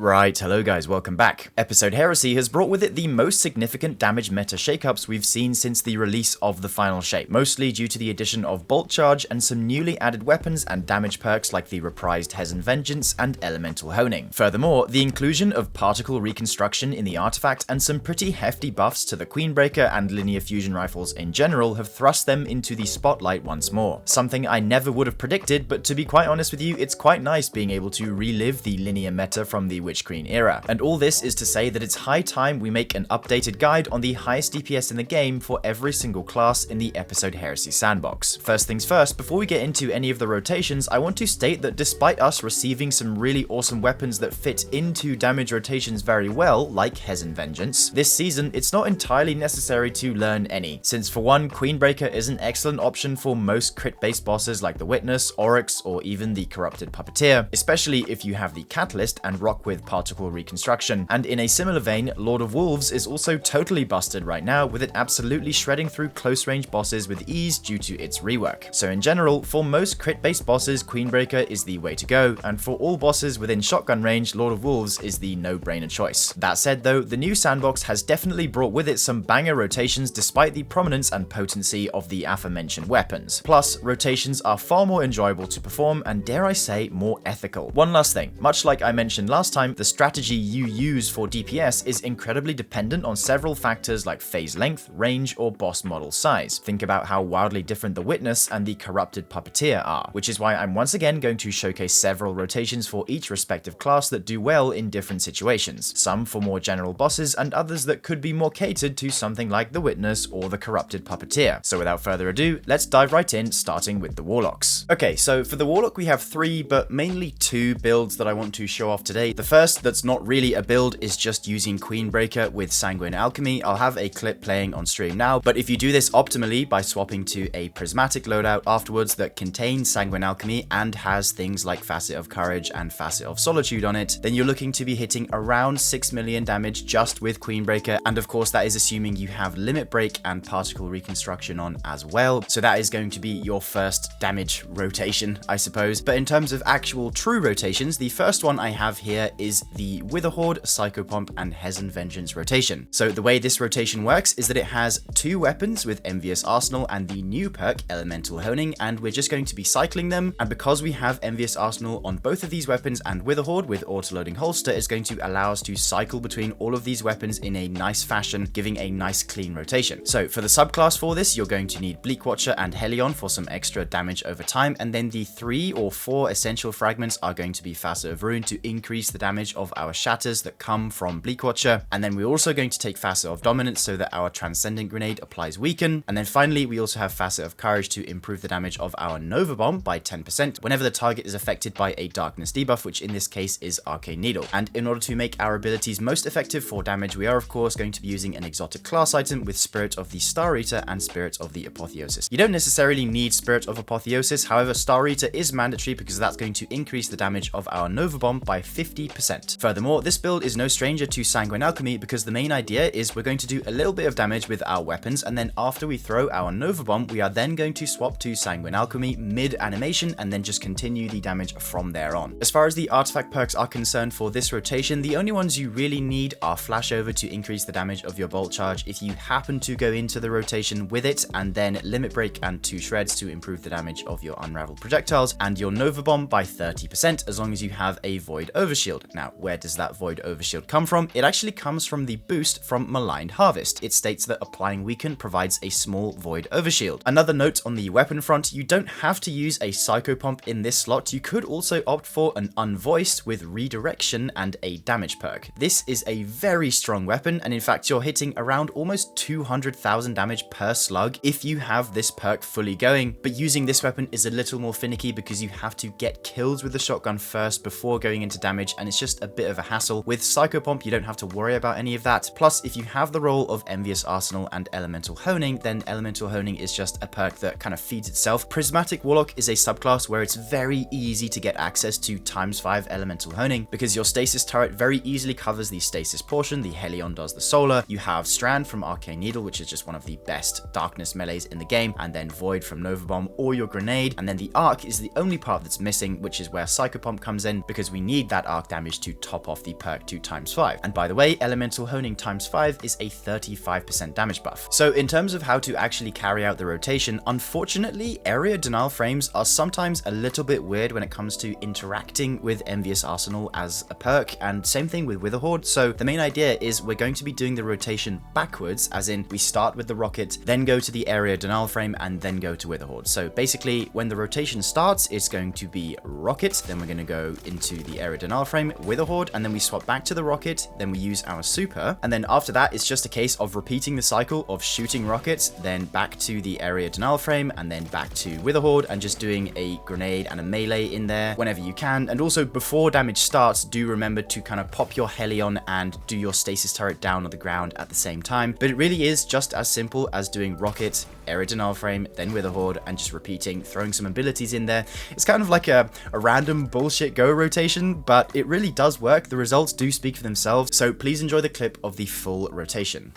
Right, hello guys, welcome back. Episode Heresy has brought with it the most significant damage meta shakeups we've seen since the release of the final shape, mostly due to the addition of Bolt Charge and some newly added weapons and damage perks like the reprised Hezen Vengeance and Elemental Honing. Furthermore, the inclusion of Particle Reconstruction in the artifact and some pretty hefty buffs to the Queenbreaker and linear fusion rifles in general have thrust them into the spotlight once more. Something I never would have predicted, but to be quite honest with you, it's quite nice being able to relive the linear meta from the Witch Queen era. And all this is to say that it's high time we make an updated guide on the highest DPS in the game for every single class in the episode Heresy sandbox. First things first, before we get into any of the rotations, I want to state that despite us receiving some really awesome weapons that fit into damage rotations very well, like Hezen Vengeance, this season it's not entirely necessary to learn any, since for one, Queenbreaker is an excellent option for most crit-based bosses like the Witness, Oryx, or even the Corrupted Puppeteer, especially if you have the Catalyst and rock with Particle Reconstruction. And in a similar vein, Lord of Wolves is also totally busted right now, with it absolutely shredding through close range bosses with ease due to its rework. So in general, for most crit-based bosses, Queenbreaker is the way to go, and for all bosses within shotgun range, Lord of Wolves is the no-brainer choice. That said though, the new sandbox has definitely brought with it some banger rotations despite the prominence and potency of the aforementioned weapons. Plus, rotations are far more enjoyable to perform and, dare I say, more ethical. One last thing, much like I mentioned last time, the strategy you use for DPS is incredibly dependent on several factors like phase length, range, or boss model size. Think about how wildly different the Witness and the Corrupted Puppeteer are, which is why I'm once again going to showcase several rotations for each respective class that do well in different situations, some for more general bosses and others that could be more catered to something like the Witness or the Corrupted Puppeteer. So without further ado, let's dive right in, starting with the Warlocks. Okay, so for the Warlock we have three, but mainly two builds that I want to show off today. The first, that's not really a build, is just using Queenbreaker with Sanguine Alchemy. I'll have a clip playing on stream now, but if you do this optimally by swapping to a prismatic loadout afterwards that contains Sanguine Alchemy and has things like Facet of Courage and Facet of Solitude on it, then you're looking to be hitting around 6 million damage just with Queenbreaker, and of course that is assuming you have Limit Break and Particle Reconstruction on as well, so that is going to be your first damage rotation, I suppose. But in terms of actual true rotations, the first one I have here is the Witherhoard, Psychopomp, and Hezen Vengeance rotation. So the way this rotation works is that it has two weapons with Envious Arsenal and the new perk Elemental Honing, and we're just going to be cycling them, and because we have Envious Arsenal on both of these weapons and Witherhoard with autoloading holster, is going to allow us to cycle between all of these weapons in a nice fashion, giving a nice clean rotation. So for the subclass for this, you're going to need Bleakwatcher and Helion for some extra damage over time, and then the 3 or 4 essential fragments are going to be Facet of Ruin to increase the damage of our shatters that come from Bleakwatcher, and then we're also going to take Facet of Dominance so that our Transcendent Grenade applies Weaken, and then finally we also have Facet of Courage to improve the damage of our Nova Bomb by 10% whenever the target is affected by a darkness debuff, which in this case is Arcane Needle. And in order to make our abilities most effective for damage, we are of course going to be using an exotic class item with Spirit of the Star Eater and Spirit of the Apotheosis. You don't necessarily need Spirit of Apotheosis, however Star Eater is mandatory because that's going to increase the damage of our Nova Bomb by 50%. Furthermore, this build is no stranger to Sanguine Alchemy because the main idea is we're going to do a little bit of damage with our weapons, and then after we throw our Nova Bomb, we are then going to swap to Sanguine Alchemy mid-animation and then just continue the damage from there on. As far as the artifact perks are concerned for this rotation, the only ones you really need are Flashover to increase the damage of your Bolt Charge if you happen to go into the rotation with it, and then Limit Break and 2 Shreds to improve the damage of your Unraveled projectiles, and your Nova Bomb by 30% as long as you have a Void Overshield. Now, where does that Void Overshield come from? It actually comes from the boost from Maligned Harvest. It states that applying Weaken provides a small Void Overshield. Another note on the weapon front, you don't have to use a Psychopomp in this slot. You could also opt for an Unvoiced with Redirection and a damage perk. This is a very strong weapon, and in fact you're hitting around almost 200,000 damage per slug if you have this perk fully going, but using this weapon is a little more finicky because you have to get kills with the shotgun first before going into damage, and it's just a bit of a hassle. With Psychopomp you don't have to worry about any of that, plus if you have the role of Envious Arsenal and Elemental Honing, then Elemental Honing is just a perk that kind of feeds itself. Prismatic Warlock is a subclass where it's very easy to get access to ×5 Elemental Honing because your Stasis turret very easily covers the Stasis portion, the Helion does the Solar, you have Strand from Arcane Needle, which is just one of the best darkness melees in the game, and then Void from Nova Bomb or your Grenade, and then the Arc is the only part that's missing, which is where Psychopomp comes in because we need that arc damage damage to top off the perk to ×5. And by the way, elemental honing ×5 is a 35% damage buff. So in terms of how to actually carry out the rotation, unfortunately, area denial frames are sometimes a little bit weird when it comes to interacting with Envious Arsenal as a perk, and same thing with Witherhoard. So the main idea is we're going to be doing the rotation backwards, as in we start with the rocket, then go to the area denial frame, and then go to Witherhoard. So basically, when the rotation starts, it's going to be rocket, then we're going to go into the area denial frame, Witherhoard, and then we swap back to the rocket, then we use our super, and then after that, it's just a case of repeating the cycle of shooting rockets, then back to the area denial frame, and then back to Witherhoard, and just doing a grenade and a melee in there whenever you can. And also, before damage starts, do remember to kind of pop your Helion and do your stasis turret down on the ground at the same time. But it really is just as simple as doing rocket, area denial frame, then Witherhoard, and just repeating, throwing some abilities in there. It's kind of like a random bullshit go rotation, but it really does work. The results do speak for themselves, so please enjoy the clip of the full rotation.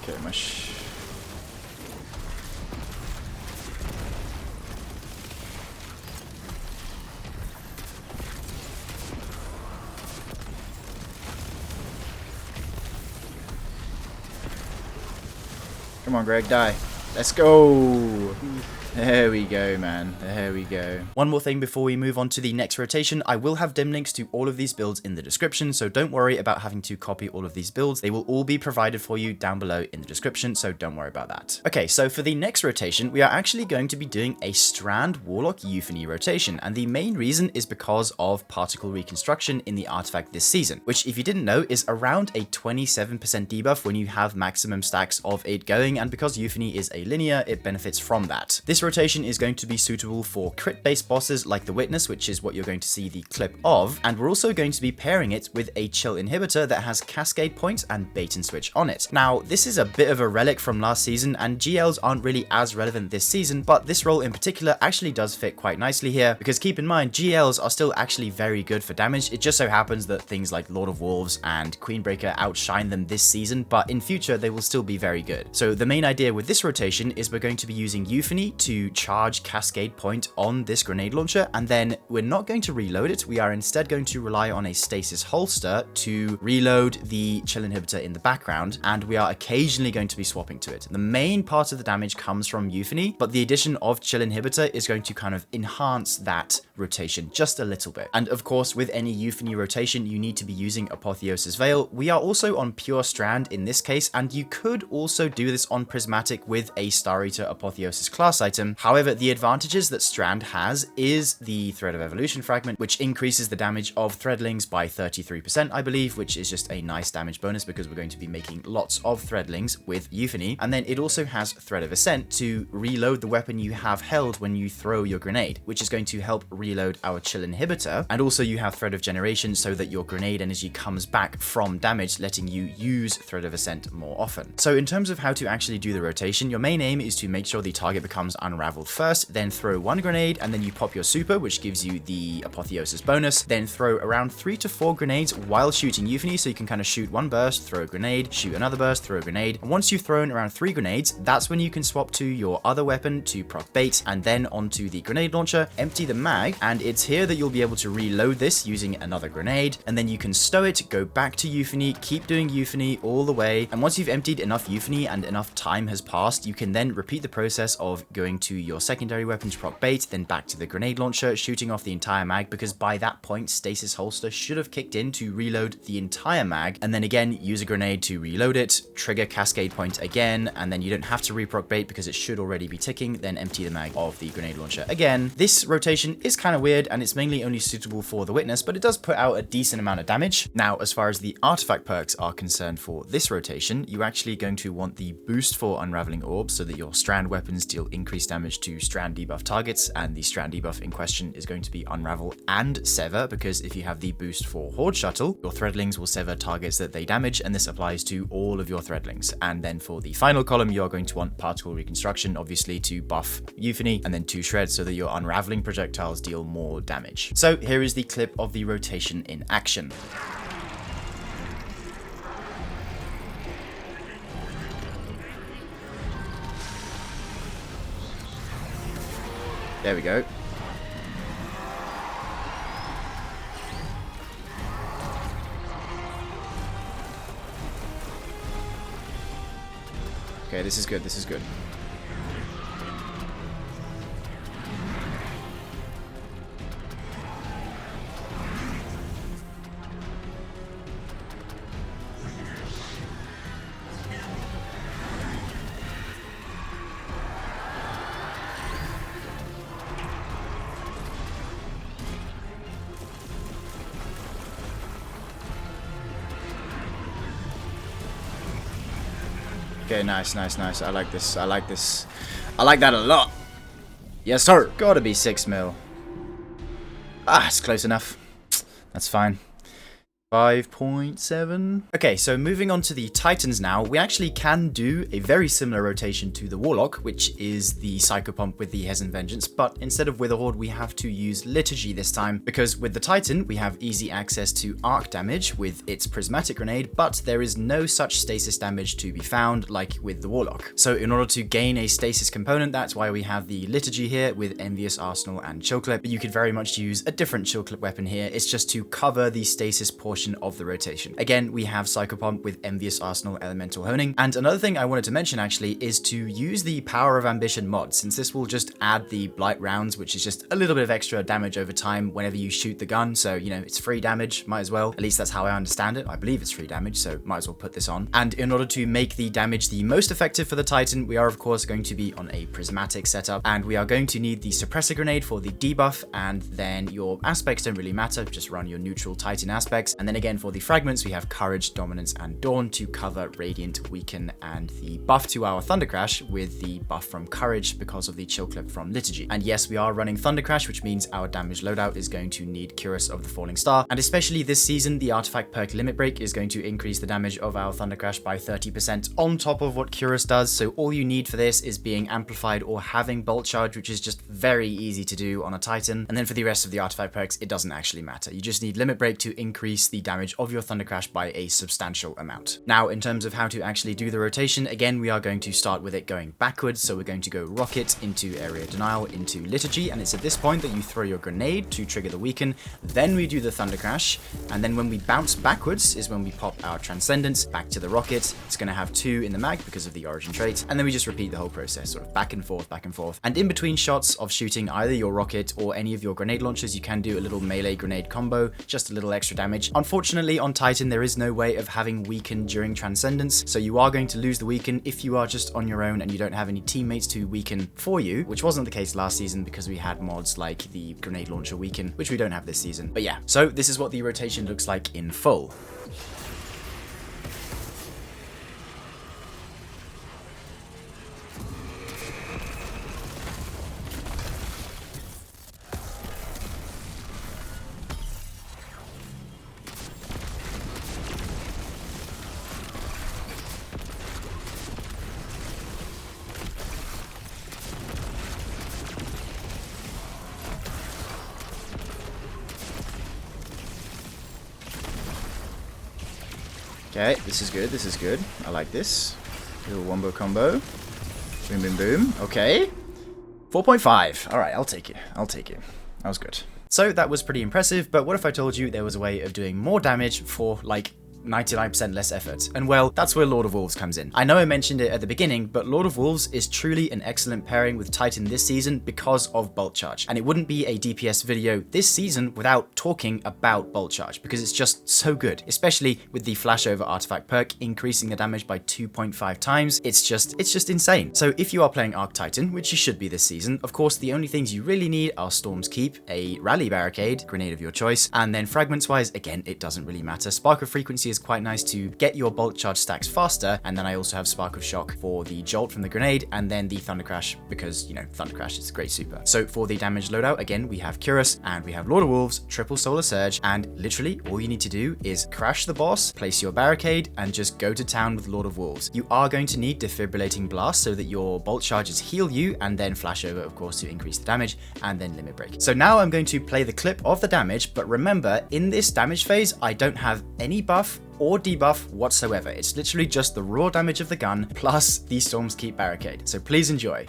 Okay, come on, Greg, die. Let's go. There we go, man. There we go. One more thing before we move on to the next rotation. I will have dim links to all of these builds in the description, so don't worry about having to copy all of these builds. They will all be provided for you down below in the description, so don't worry about that. Okay, so for the next rotation, we are actually going to be doing a Strand Warlock Euphony rotation, and the main reason is because of Particle Reconstruction in the artifact this season, which, if you didn't know, is around a 27% debuff when you have maximum stacks of it going, and because Euphony is a linear, it benefits from that. This rotation is going to be suitable for crit-based bosses like the Witness, which is what you're going to see the clip of, and we're also going to be pairing it with a chill inhibitor that has cascade points and bait and switch on it. Now, this is a bit of a relic from last season, and GLs aren't really as relevant this season, but this role in particular actually does fit quite nicely here, because keep in mind, GLs are still actually very good for damage. It just so happens that things like Lord of Wolves and Queenbreaker outshine them this season, but in future, they will still be very good. So the main idea with this rotation is we're going to be using Euphony to charge cascade point on this grenade launcher, and then we're not going to reload it. We are instead going to rely on a stasis holster to reload the chill inhibitor in the background, and we are occasionally going to be swapping to it. The main part of the damage comes from Euphony, but the addition of chill inhibitor is going to kind of enhance that rotation just a little bit. And of course, with any Euphony rotation, you need to be using Apotheosis Veil. We are also on Pure Strand in this case, and you could also do this on Prismatic with a Star Eater Apotheosis class item. However, the advantages that Strand has is the Thread of Evolution fragment, which increases the damage of threadlings by 33%, I believe, which is just a nice damage bonus because we're going to be making lots of threadlings with Euphony. And then it also has Thread of Ascent to reload the weapon you have held when you throw your grenade, which is going to help reload our chill inhibitor. And also you have Thread of Generation so that your grenade energy comes back from damage, letting you use Thread of Ascent more often. So in terms of how to actually do the rotation, your main aim is to make sure the target becomes unraveled first, then throw one grenade, and then you pop your super, which gives you the Apotheosis bonus, then throw around 3 to 4 grenades while shooting Euphony, so you can kind of shoot one burst, throw a grenade, shoot another burst, throw a grenade, and once you've thrown around 3 grenades, that's when you can swap to your other weapon to proc bait, and then onto the grenade launcher, empty the mag, and it's here that you'll be able to reload this using another grenade, and then you can stow it, go back to Euphony, keep doing Euphony all the way, and once you've emptied enough Euphony and enough time has passed, you can then repeat the process of going to your secondary weapon to proc bait, then back to the grenade launcher, shooting off the entire mag, because by that point, Stasis Holster should have kicked in to reload the entire mag, and then again, use a grenade to reload it, trigger cascade point again, and then you don't have to reproc bait because it should already be ticking, then empty the mag of the grenade launcher again. This rotation is kind of weird, and it's mainly only suitable for the Witness, but it does put out a decent amount of damage. Now, as far as the artifact perks are concerned for this rotation, you're actually going to want the boost for Unraveling Orbs so that your strand weapons deal increased damage to strand debuff targets, and the strand debuff in question is going to be Unravel and Sever, because if you have the boost for Horde Shuttle, your Threadlings will sever targets that they damage, and this applies to all of your Threadlings. And then for the final column, you are going to want Particle Reconstruction, obviously, to buff Euphony, and then 2 Shreds so that your unraveling projectiles deal more damage. So here is the clip of the rotation in action. There we go. Okay, this is good, this is good. Okay, nice, nice, nice. I like this. I like this. I like that a lot. Yes, sir. Gotta be 6 mil. Ah, it's close enough. That's fine. 5.7. Okay, so moving on to the Titans now, we actually can do a very similar rotation to the Warlock, which is the Psycho Pump with the Hezen Vengeance, but instead of Wither Horde, we have to use Liturgy this time, because with the Titan, we have easy access to arc damage with its Prismatic Grenade, but there is no such stasis damage to be found like with the Warlock. So in order to gain a stasis component, that's why we have the Liturgy here with Envious Arsenal and Chill Clip, but you could very much use a different Chill Clip weapon here. It's just to cover the stasis portion of the rotation. Again, we have Psycho Pump with Envious Arsenal Elemental Honing. And another thing I wanted to mention actually is to use the Power of Ambition mod, since this will just add the Blight rounds, which is just a little bit of extra damage over time whenever you shoot the gun. So, you know, it's free damage, might as well. At least that's how I understand it. I believe it's free damage, so might as well put this on. And in order to make the damage the most effective for the Titan, we are of course going to be on a prismatic setup, and we are going to need the Suppressor Grenade for the debuff, and then your aspects don't really matter, just run your neutral Titan aspects. And then again, for the fragments, we have Courage, Dominance, and Dawn to cover Radiant, Weaken, and the buff to our Thunder Crash with the buff from Courage because of the Chill Clip from Liturgy. And yes, we are running Thunder Crash, which means our damage loadout is going to need Curus of the Falling Star. And especially this season, the artifact perk Limit Break is going to increase the damage of our Thunder Crash by 30% on top of what Curus does. So all you need for this is being amplified or having Bolt Charge, which is just very easy to do on a Titan. And then for the rest of the artifact perks, it doesn't actually matter. You just need Limit Break to increase the damage of your Thunder Crash by a substantial amount. Now, in terms of how to actually do the rotation, again, we are going to start with it going backwards. So we're going to go Rocket into Area Denial into Liturgy, and it's at this point that you throw your grenade to trigger the Weaken. Then we do the Thunder Crash, and then when we bounce backwards is when we pop our Transcendence back to the Rocket. It's going to have 2 in the mag because of the Origin trait, and then we just repeat the whole process, sort of back and forth, back and forth. And in between shots of shooting either your Rocket or any of your grenade launchers, you can do a little melee grenade combo, just a little extra damage. Unfortunately, on Titan, there is no way of having Weaken during Transcendence, so you are going to lose the Weaken if you are just on your own and you don't have any teammates to Weaken for you, which wasn't the case last season because we had mods like the Grenade Launcher Weaken, which we don't have this season. But yeah, so this is what the rotation looks like in full. Okay, this is good, this is good. I like this. Little wombo combo. Boom, boom, boom. Okay. 4.5. Alright, I'll take it. I'll take it. That was good. So that was pretty impressive, but what if I told you there was a way of doing more damage for, like, 99% less effort? And well, that's where Lord of Wolves comes in. I know I mentioned it at the beginning, but Lord of Wolves is truly an excellent pairing with Titan this season because of Bolt Charge. And it wouldn't be a DPS video this season without talking about Bolt Charge, because it's just so good, especially with the Flashover artifact perk increasing the damage by 2.5 times. It's just insane. So if you are playing Arc Titan, which you should be this season, of course, the only things you really need are Storm's Keep, a Rally Barricade, grenade of your choice, and then fragments wise, again, it doesn't really matter. Spark of Frequency is quite nice to get your bolt charge stacks faster, and then I also have Spark of Shock for the jolt from the grenade, and then the Thunder Crash because, you know, Thunder Crash is a great super. So for the damage loadout, again, we have Curus, and we have Lord of Wolves, triple Solar Surge, and literally all you need to do is crash the boss, place your barricade, and just go to town with Lord of Wolves. You are going to need Defibrillating Blast so that your bolt charges heal you, and then Flash Over, of course, to increase the damage, and then Limit Break. So now I'm going to play the clip of the damage, but remember, in this damage phase, I don't have any buff or debuff whatsoever. It's literally just the raw damage of the gun plus the Storm's Keep barricade. So please enjoy.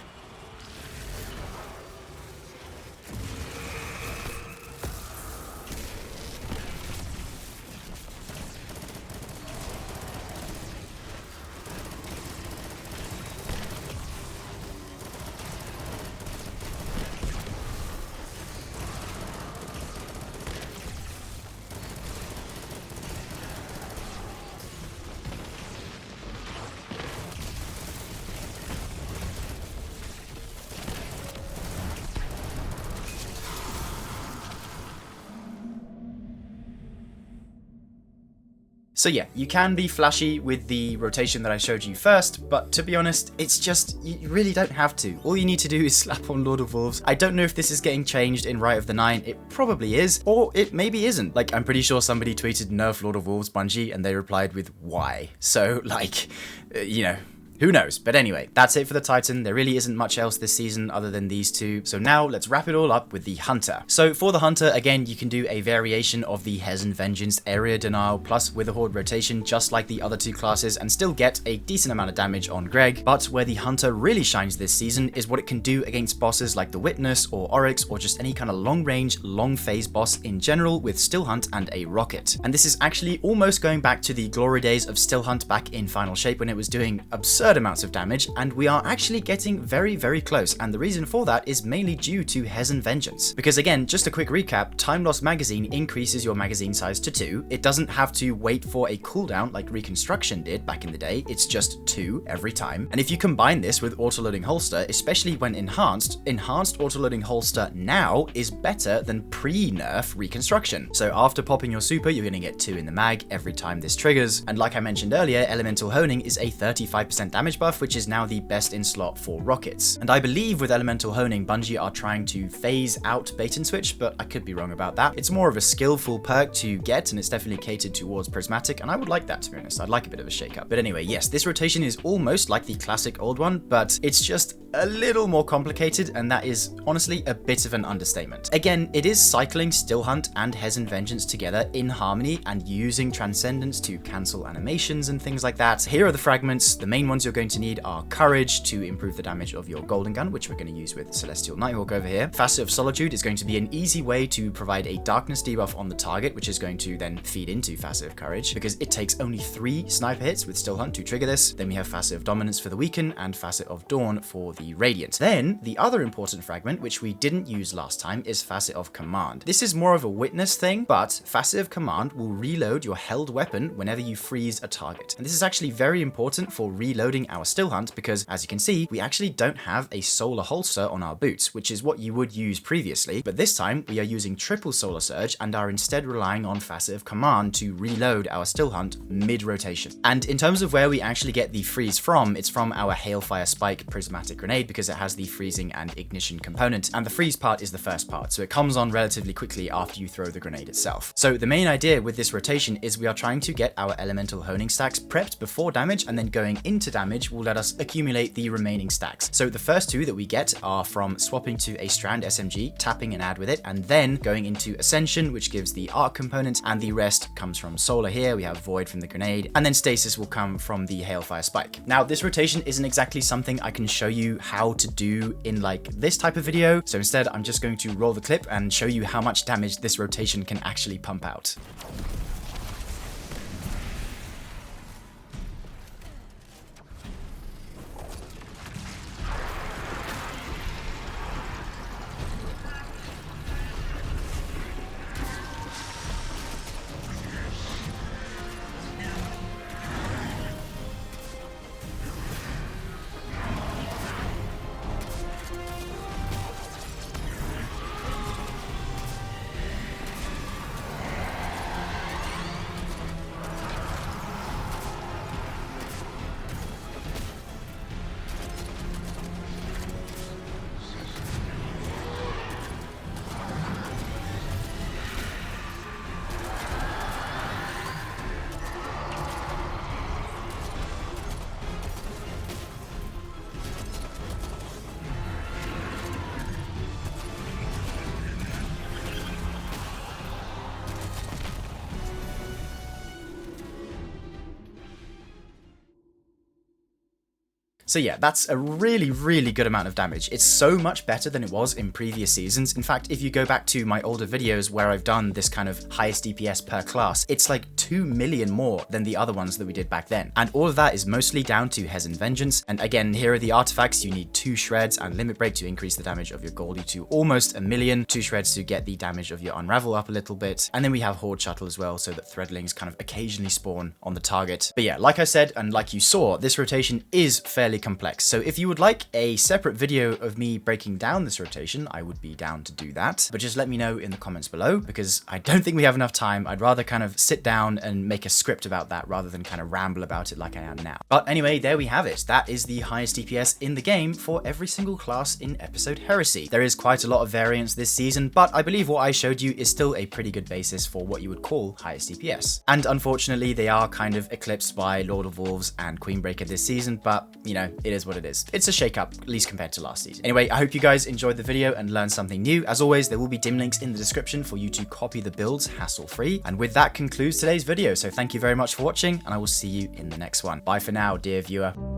So yeah, you can be flashy with the rotation that I showed you first, but to be honest, it's just, you really don't have to. All you need to do is slap on Lord of Wolves. I don't know if this is getting changed in Rite of the Nine. It probably is, or it maybe isn't. Like, I'm pretty sure somebody tweeted nerf Lord of Wolves Bungie, and they replied with why. So, like, you know, who knows? But anyway, that's it for the Titan. There really isn't much else this season other than these two. So now let's wrap it all up with the Hunter. So for the Hunter, again, you can do a variation of the Hezen Vengeance area denial plus with a horde rotation, just like the other two classes, and still get a decent amount of damage on Greg. But where the Hunter really shines this season is what it can do against bosses like the Witness or Oryx, or just any kind of long range, long phase boss in general with Still Hunt and a Rocket. And this is actually almost going back to the glory days of Still Hunt back in Final Shape when it was doing absurd amounts of damage, and we are actually getting very, very close, and the reason for that is mainly due to Hezen Vengeance. Because again, just a quick recap, Time Lost Magazine increases your magazine size to 2. It doesn't have to wait for a cooldown like Reconstruction did back in the day, it's just 2 every time. And if you combine this with autoloading holster, especially when enhanced autoloading holster now is better than pre-nerf Reconstruction. So after popping your super, you're going to get 2 in the mag every time this triggers, and like I mentioned earlier, Elemental Honing is a 35% damage buff, which is now the best in slot for rockets. And I believe with Elemental Honing, Bungie are trying to phase out bait and switch, but I could be wrong about that. It's more of a skillful perk to get, and it's definitely catered towards Prismatic, and I would like that, to be honest. I'd like a bit of a shake-up. But anyway, yes, this rotation is almost like the classic old one, but it's just a little more complicated, and that is honestly a bit of an understatement. Again, it is cycling Still Hunt and Hezen Vengeance together in harmony and using Transcendence to cancel animations and things like that. Here are the fragments. The main ones you're going to need are Courage to improve the damage of your Golden Gun, which we're going to use with Celestial Nighthawk over here. Facet of Solitude is going to be an easy way to provide a darkness debuff on the target, which is going to then feed into Facet of Courage, because it takes only 3 sniper hits with Still Hunt to trigger this. Then we have Facet of Dominance for the Weaken and Facet of Dawn for the Radiant. Then the other important fragment, which we didn't use last time, is Facet of Command. This is more of a witness thing, but Facet of Command will reload your held weapon whenever you freeze a target. And this is actually very important for reloading our Still Hunt, because as you can see, we actually don't have a solar holster on our boots, which is what you would use previously, but this time we are using triple Solar Surge and are instead relying on Facet of Command to reload our Still Hunt mid-rotation. And in terms of where we actually get the freeze from, it's from our Hailfire Spike Prismatic Grenade, because it has the freezing and ignition component, and the freeze part is the first part, so it comes on relatively quickly after you throw the grenade itself. So the main idea with this rotation is we are trying to get our Elemental Honing stacks prepped before damage, and then going into damage will let us accumulate the remaining stacks. So the first 2 that we get are from swapping to a Strand SMG, tapping an ad with it, and then going into Ascension, which gives the arc component, and the rest comes from Solar here. We have Void from the grenade, and then Stasis will come from the Hailfire Spike. Now, this rotation isn't exactly something I can show you how to do in like this type of video, so instead I'm just going to roll the clip and show you how much damage this rotation can actually pump out. So yeah, that's a really good amount of damage. It's so much better than it was in previous seasons. In fact, if you go back to my older videos where I've done this kind of highest DPS per class, it's like 2 million more than the other ones that we did back then. And all of that is mostly down to Hezen Vengeance. And again, here are the artifacts. You need 2 shreds and limit break to increase the damage of your Goldie to almost 1 million, 2 shreds to get the damage of your unravel up a little bit. And then we have Horde Shuttle as well, so that threadlings kind of occasionally spawn on the target. But yeah, like I said, and like you saw, this rotation is fairly complex. So if you would like a separate video of me breaking down this rotation, I would be down to do that. But just let me know in the comments below, because I don't think we have enough time. I'd rather kind of sit down and make a script about that rather than kind of ramble about it like I am now. But anyway, there we have it. That is the highest DPS in the game for every single class in episode Heresy. There is quite a lot of variance this season, but I believe what I showed you is still a pretty good basis for what you would call highest DPS. And unfortunately, they are kind of eclipsed by Lord of Wolves and Queenbreaker this season, but you know, it is what it is. It's a shake-up, at least compared to last season. Anyway, I hope you guys enjoyed the video and learned something new. As always, there will be dim links in the description for you to copy the builds hassle-free. And with that concludes today's video. So thank you very much for watching, and I will see you in the next one. Bye for now, dear viewer.